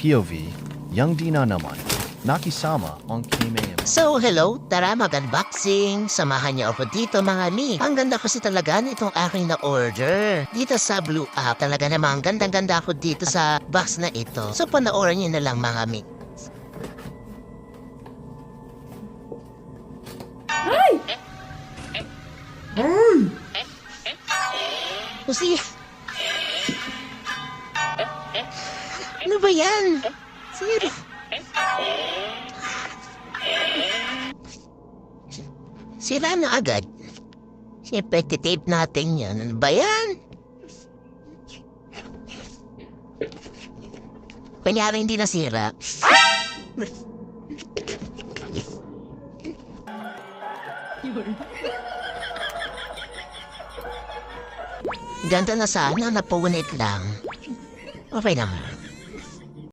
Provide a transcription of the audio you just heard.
POV, Young Dina naman, nakisama ang KMAM. So, hello, tara mag-unboxing. Samahan niyo ako dito mga mi. Ang ganda kasi talaga nitong aking na-order. Dito sa Blue App, talaga namang gandang-ganda ako dito sa box na ito. So, panoorin niyo na lang mga mi. Kasi... Ano ba yan? Sir? Sira na agad. Siyempre, tape natin yan. Ano ba yan? Kunyari hindi nasira. Ganda na sana, napunit lang. Okay naman.